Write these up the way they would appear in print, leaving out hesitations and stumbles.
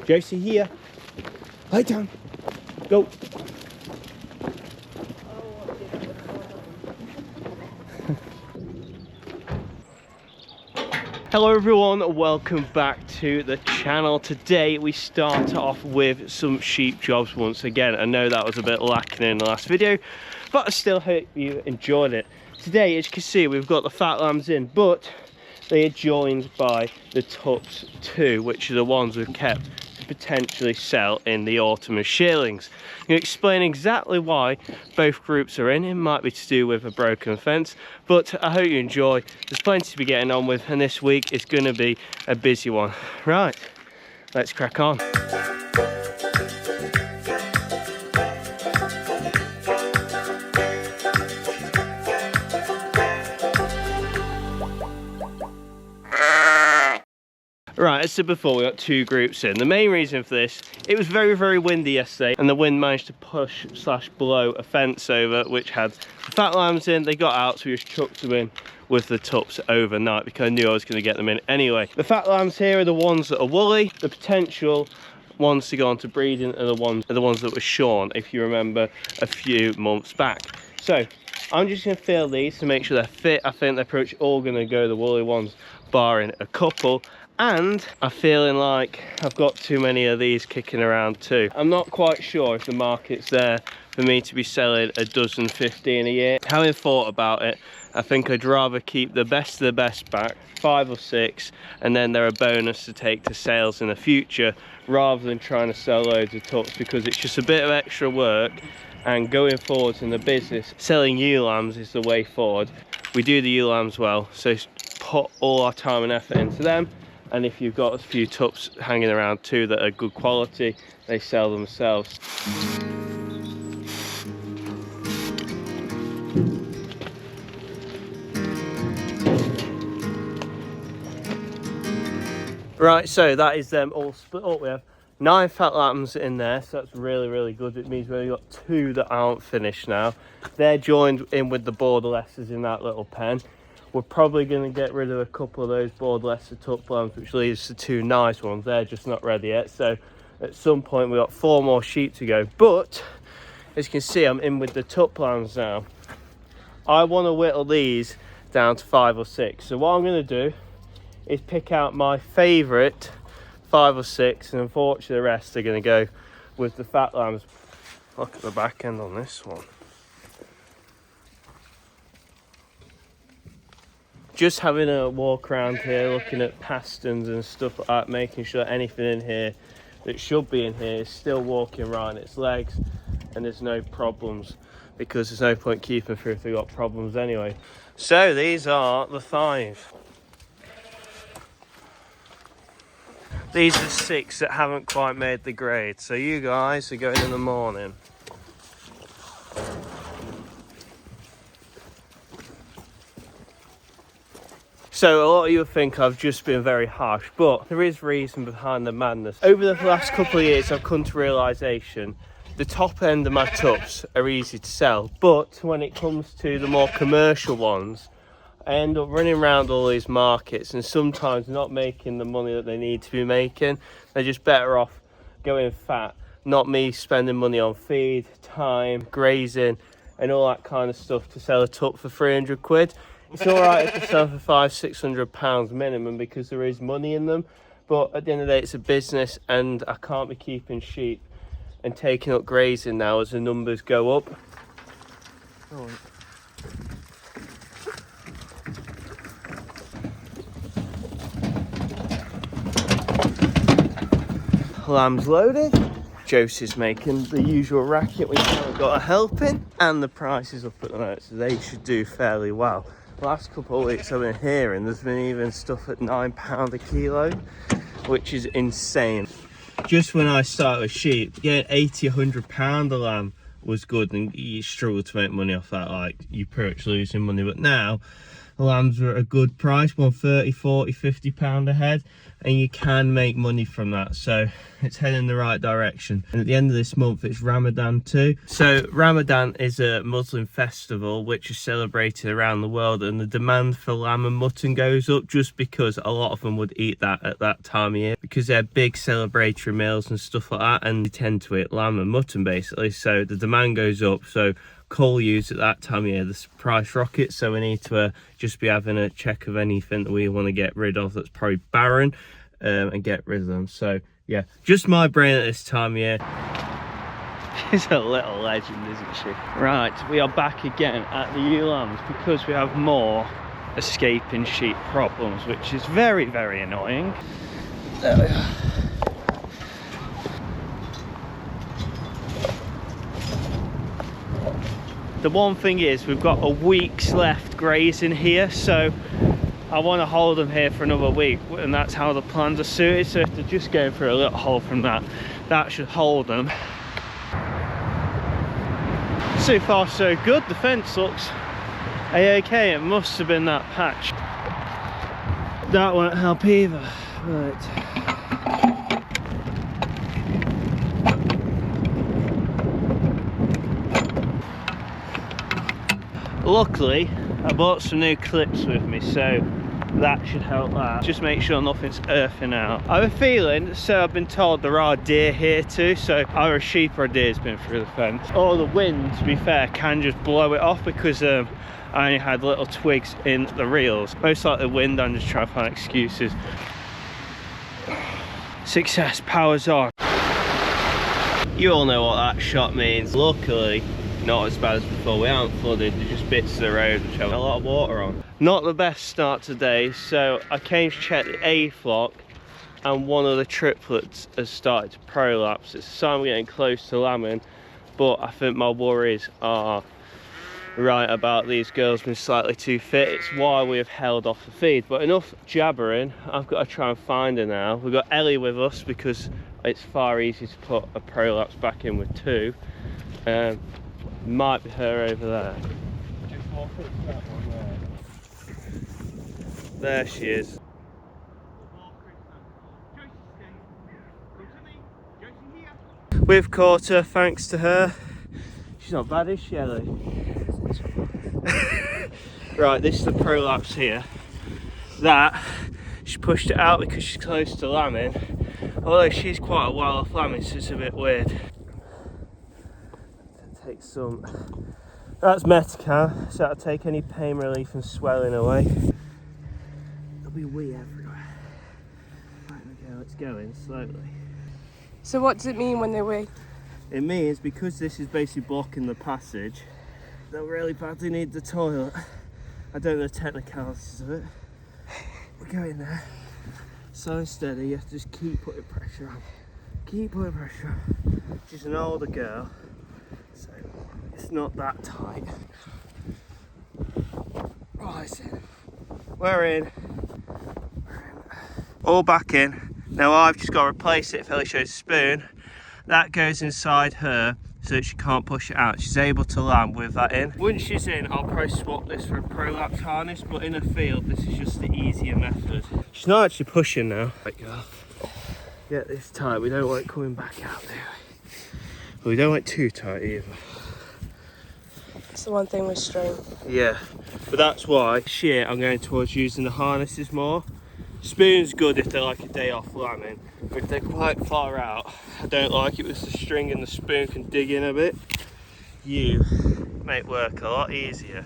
Josie here. Lay down. Go. Hello everyone, welcome back to the channel. Today we start off with some sheep jobs once again. I know that was a bit lacking in the last video, but I still hope you enjoyed it. Today, as you can see, we've got the fat lambs in, but they are joined by the Tups too, which are the ones we've kept to potentially sell in the autumn as shearlings. I'm going to explain exactly why both groups are in. It might be to do with a broken fence, but I hope you enjoy. There's plenty to be getting on with, and this week is going to be a busy one. Right, let's crack on. Right, as I said before, we got two groups in. The main reason for this, it was very windy yesterday, and the wind managed to push / blow a fence over which had the fat lambs in. They got out, so we just chucked them in with the Tups overnight because I knew I was going to get them in anyway. The fat lambs here are the ones that are woolly. The potential ones to go on to breeding are the ones that were shorn, if you remember, a few months back. So I'm just going to feel these to make sure they're fit. I think they're pretty much all going to go the woolly ones, barring a couple. And I'm feeling like I've got too many of these kicking around too. I'm not quite sure if the market's there for me to be selling a dozen 15 a year. Having thought about it, I think I'd rather keep the best of the best back, 5 or 6, and then they're a bonus to take to sales in the future, rather than trying to sell loads of Tups, because it's just a bit of extra work. And going forward in the business, selling ewe lambs is the way forward. We do the ewe lambs well, so put all our time and effort into them. And if you've got a few Tups hanging around too that are good quality, they sell themselves. Right, so that is them all split up. We have 9 fat lambs in there, so that's really good. It means we've only got 2 that aren't finished now. They're joined in with the borderlesses in that little pen. We're probably going to get rid of a couple of those borderless Tup lambs, which leaves to 2 nice ones. They're just not ready yet, so at some point we've got 4 more sheep to go. But as you can see, I'm in with the Tup lambs now. I want to whittle these down to 5 or 6. So what I'm going to do is pick out my favourite 5 or 6, and unfortunately the rest are going to go with the fat lambs. Look at the back end on this one. Just having a walk around here, looking at pasterns and stuff like that, making sure anything in here that should be in here is still walking around its legs and there's no problems, because there's no point keeping through if they've got problems anyway. So these are the 5. These are 6 that haven't quite made the grade, so you guys are going in the morning. So a lot of you think I've just been very harsh, but there is reason behind the madness. Over the last couple of years, I've come to realisation the top end of my Tups are easy to sell, but when it comes to the more commercial ones, I end up running around all these markets and sometimes not making the money that they need to be making. They're just better off going fat, not me spending money on feed, time, grazing, and all that kind of stuff to sell a Tup for 300 quid. It's all right if they sell for £500–600 minimum because there is money in them, but at the end of the day it's a business and I can't be keeping sheep and taking up grazing now as the numbers go up. Lambs loaded. Josie's making the usual racket when you haven't got a helping, and the price is up at the moment, so they should do fairly well. Last couple of weeks I've been hearing there's been even stuff at £9 a kilo, which is insane. Just when I started with sheep, getting £80–100 a lamb was good, and you struggle to make money off that, like you pretty much losing money. But now the lambs are at a good price, £130, £40, £50 a head, and you can make money from that, so it's heading in the right direction. And at the end of this month it's Ramadan too. So Ramadan is a Muslim festival which is celebrated around the world, and the demand for lamb and mutton goes up just because a lot of them would eat that at that time of year, because they're big celebratory meals and stuff like that, and they tend to eat lamb and mutton basically, so the demand goes up. So coal use at that time of year, the price rockets, so we need to just be having a check of anything that we want to get rid of that's probably barren, and get rid of them. So yeah, just my brain at this time of year. She's a little legend, isn't she? Right, we are back again at the ewe lambs because we have more escaping sheep problems, which is very, very annoying. There we are. The one thing is we've got a week's left grazing here, so I want to hold them here for another week, and that's how the plans are suited. So if they're just going through a little hole from that, that should hold them. So far so good, the fence looks a-okay. It must have been that patch. That won't help either. Right. Luckily, I bought some new clips with me, so that should help that. Just make sure nothing's earthing out. I have a feeling, so I've been told there are deer here too, so either a sheep or a deer's been through the fence. Or the wind, to be fair, can just blow it off, because I only had little twigs in the reels. Most like the wind, I'm just trying to find excuses. Success, powers on. You all know what that shot means. Luckily, not as bad as before. We aren't flooded, there's just bits of the road which have a lot of water on. Not the best start today, so I came to check the A flock, and one of the triplets has started to prolapse. It's a sign we're getting close to lambing, but I think my worries are right about these girls being slightly too fit. It's why we have held off the feed. But enough jabbering, I've got to try and find her now. We've got Ellie with us because it's far easier to put a prolapse back in with two. Might be her over there. Just walk up to that one there. There she is. We've caught her thanks to her. She's not bad, is she, Ellie? Right, this is the prolapse here. That, she pushed it out because she's close to lambing. Although she's quite a while off lambing, so it's a bit weird. Take some. That's Metacam, so that'll take any pain relief and swelling away. There'll be wee everywhere. Right, okay, let's go in slowly. So what does it mean when they wee? It means because this is basically blocking the passage, they'll really badly need the toilet. I don't know the technicalities of it. We're going there. So steady, you have to just keep putting pressure on. Keep putting pressure on. She's an older girl, so it's not that tight. Right, we're in. All back in. Now I've just got to replace it if Ellie shows a spoon. That goes inside her so that she can't push it out. She's able to lamb with that in. Once she's in, I'll probably swap this for a prolapse harness, but in a field, this is just the easier method. She's not actually pushing now. Right, girl. Get this tight. We don't want it coming back out, do we? But we don't want it too tight either. It's the one thing with string. Yeah, but that's why shit I'm going towards using the harnesses more. Spoon's good if they're like a day off lambing, but if they're quite far out, I don't like it with the string and the spoon can dig in a bit. You make work a lot easier.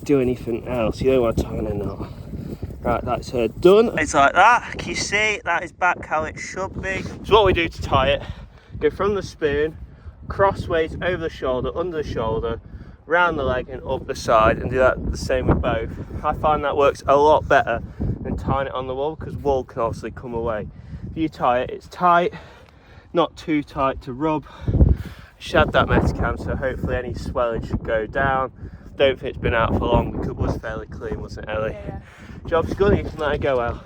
Do anything else, you don't want to tie in a knot. Right, that's her done. It's like that, can you see? That is back how it should be. So what we do to tie it, go from the spoon, crossways over the shoulder, under the shoulder, round the leg and up the side, and do that the same with both. I find that works a lot better than tying it on the wool, because wool can obviously come away. If you tie it, it's tight, not too tight to rub. Shad that Metacam, so hopefully any swelling should go down. Don't think it's been out for long because it was fairly clean, wasn't it, Ellie? Yeah. Job's good, you can let it go out.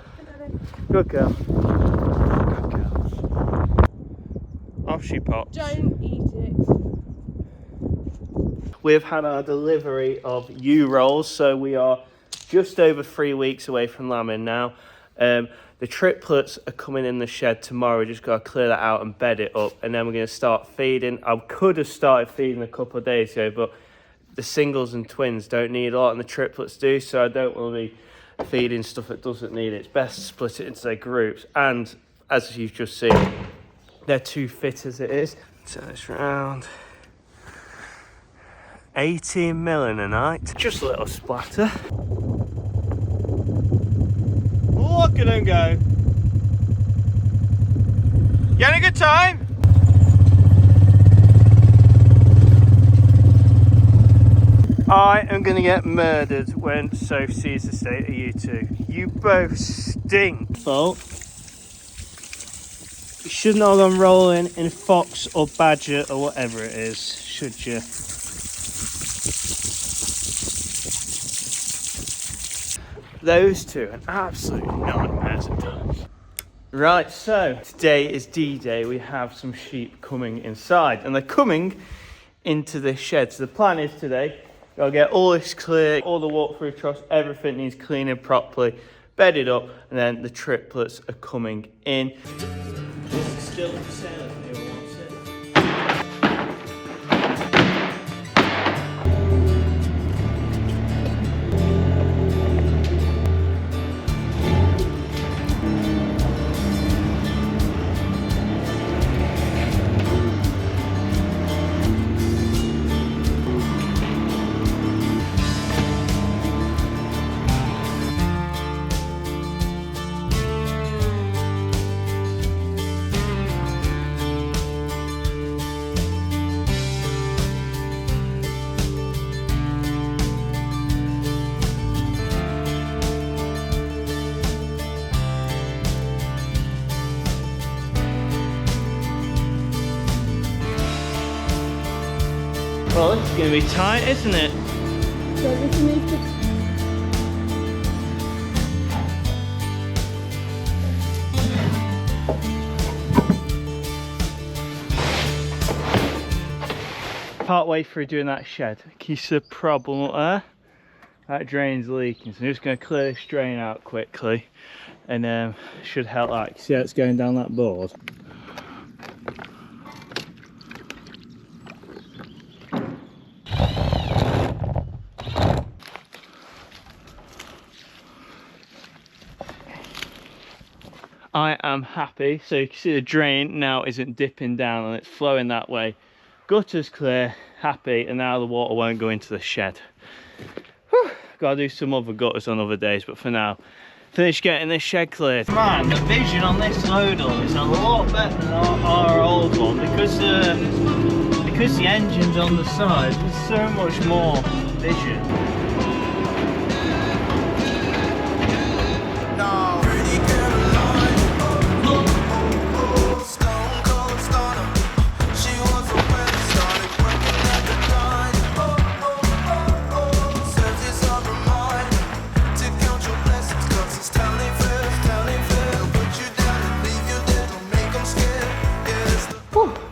Good girl. Good girl. Off she pops. Don't eat it. We've had our delivery of ewe rolls, so we are just over 3 weeks away from lambing now. The triplets are coming in the shed tomorrow. We just got to clear that out and bed it up, and then we're going to start feeding. I could have started feeding a couple of days ago, but the singles and twins don't need a lot, and the triplets do, so I don't want to be feeding stuff that doesn't need it. It's best to split it into their groups, and as you've just seen, they're too fit as it is. So it's around 18 mil in a night. Just a little splatter. Look at them go. You having a good time? I am going to get murdered when Soph sees the state of you two. You both stink. Well, you should not have gone rolling in fox or badger or whatever it is, should you? Those two are absolute nightmares at times. Right, so today is D-Day. We have some sheep coming inside, and they're coming into this shed. So the plan is today, I'll get all this clear, all the walk-through truss, everything needs cleaning properly, bedded up, and then the triplets are coming in. This is still for sale if anyone wants it. Well, it's going to be tight, isn't it? Part way through doing that shed, can you see the problem up there? That drain's leaking, so I'm just going to clear this drain out quickly, and should help that. See how it's going down that board? I am happy, so you can see the drain now isn't dipping down and it's flowing that way. Gutter's clear, happy, and now the water won't go into the shed. Whew. Gotta do some other gutters on other days, but for now, finish getting this shed cleared. Man, the vision on this loader is a lot better than our old one because the engine's on the side. There's so much more vision.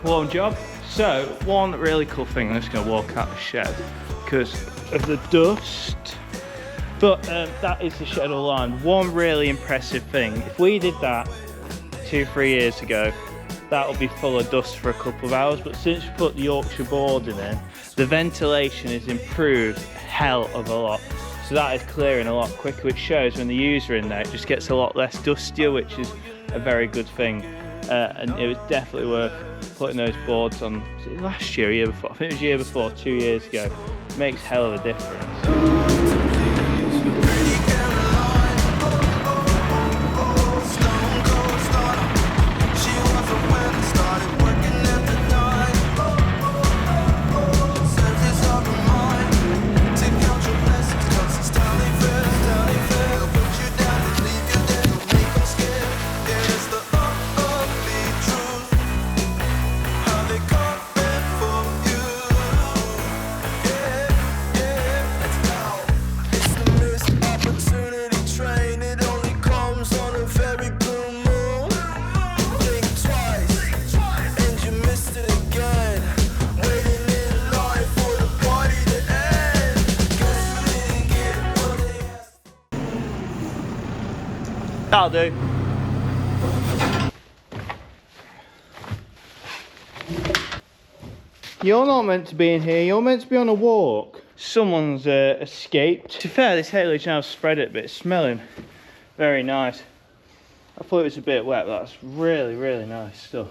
Warm job. So one really cool thing, I'm just going to walk out the shed because of the dust, but that is the shed all on. One really impressive thing, if we did that 2-3 years ago, that would be full of dust for a couple of hours, but since we put the Yorkshire boarding in, the ventilation is improved a hell of a lot, so that is clearing a lot quicker, which shows when the user in there, it just gets a lot less dustier, which is a very good thing. And it was definitely worth putting those boards on. Was it last year or year before? I think it was year before, 2 years ago. It makes hell of a difference. That'll do. You're not meant to be in here, you're meant to be on a walk. Someone's escaped. To be fair, this hay leech now spread it, but it's smelling very nice. I thought it was a bit wet, but that's really, really nice stuff.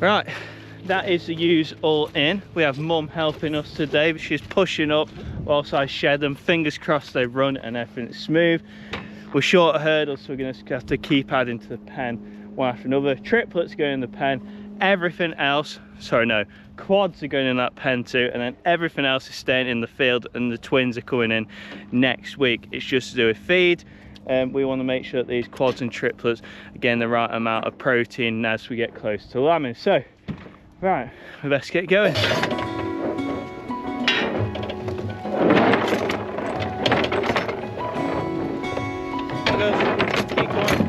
Right, that is the ewes all in. We have Mum helping us today, but she's pushing up whilst I shed them. Fingers crossed they run and everything's smooth. We're short of hurdles, so we're going to have to keep adding to the pen one after another. Triplets go in the pen, everything else, sorry no, quads are going in that pen too, and then everything else is staying in the field, and the twins are coming in next week. It's just to do with feed. We want to make sure that these quads and triplets are getting the right amount of protein as we get close to lambing. So, right, we best get going. Keep going.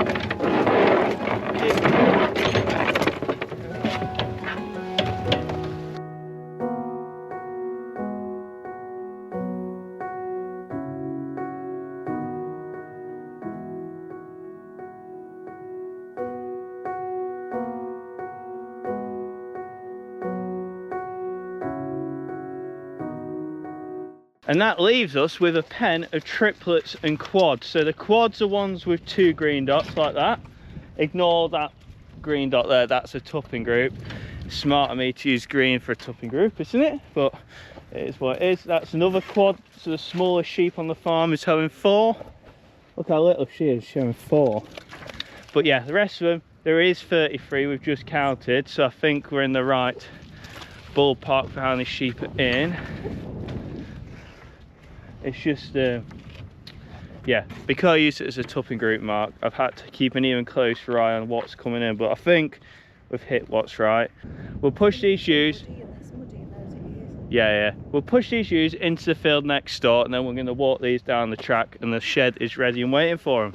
And that leaves us with a pen of triplets and quads. So the quads are ones with 2 green dots like that. Ignore that green dot there, that's a tupping group. It's smart of me to use green for a tupping group, isn't it? But it is what it is. That's another quad. So the smallest sheep on the farm is having 4. Look how little she is, showing 4. But yeah, the rest of them, there is 33 we've just counted. So I think we're in the right ballpark for how many sheep are in. It's just, yeah, because I use it as a tupping group mark, I've had to keep an even closer eye on what's coming in, but I think we've hit what's right. We'll push these ewes. Yeah, we'll push these ewes into the field next door, and then we're going to walk these down the track, and the shed is ready and waiting for them.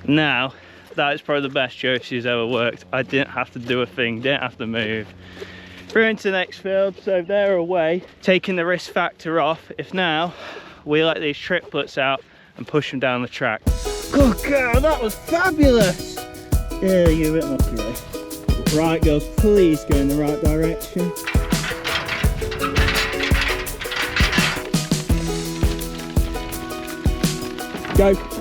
Now, that is probably the best joke she's ever worked. I didn't have to do a thing, didn't have to move. Through into the next field, so they're away, taking the risk factor off. If now we let these triplets out and push them down the track. Good girl, that was fabulous! Yeah, you're a bit lucky though. Right girls, please go in the right direction. Go.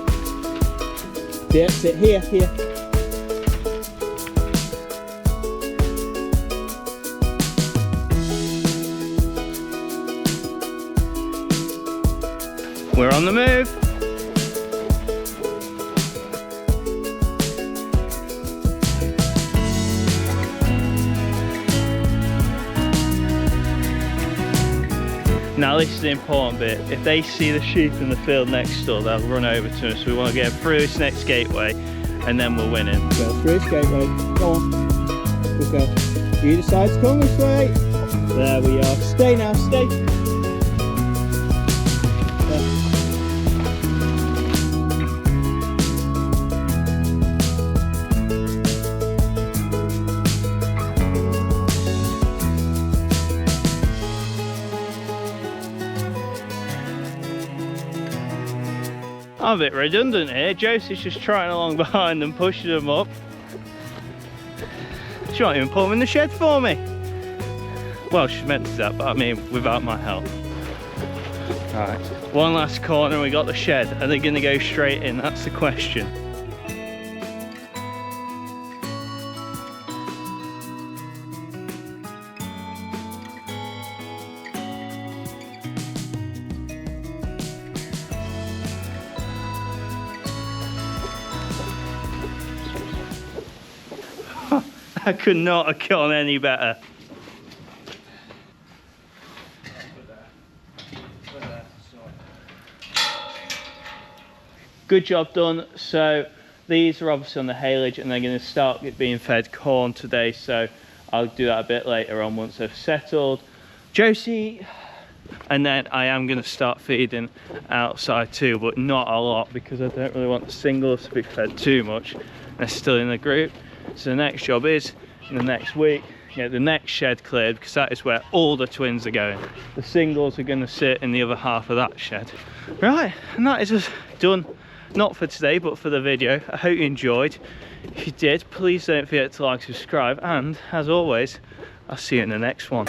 That's it, here. We're on the move. Now this is the important bit. If they see the sheep in the field next door, they'll run over to us. We want to get through this next gateway and then we're winning. Go through this gateway. Go on. Good go. You decide to come this way. There we are. Stay now, stay. I'm a bit redundant here. Josie's just trotting along behind them, pushing them up. She won't even put them in the shed for me. Well, she's meant to do that, but I mean without my help. Right, one last corner and we got the shed. Are they going to go straight in? That's the question. I could not have gone any better. Good job done. So these are obviously on the haylage and they're going to start being fed corn today, so I'll do that a bit later on once they've settled. Josie, and then I am going to start feeding outside too, but not a lot because I don't really want the singles to be fed too much. They're still in the group. So the next job is in the next week get the next shed cleared, because that is where all the twins are going. The singles are going to sit in the other half of that shed. Right, and that is us done. Not for today, but for the video. I hope you enjoyed. If you did, please don't forget to like, subscribe, and as always, I'll see you in the next one.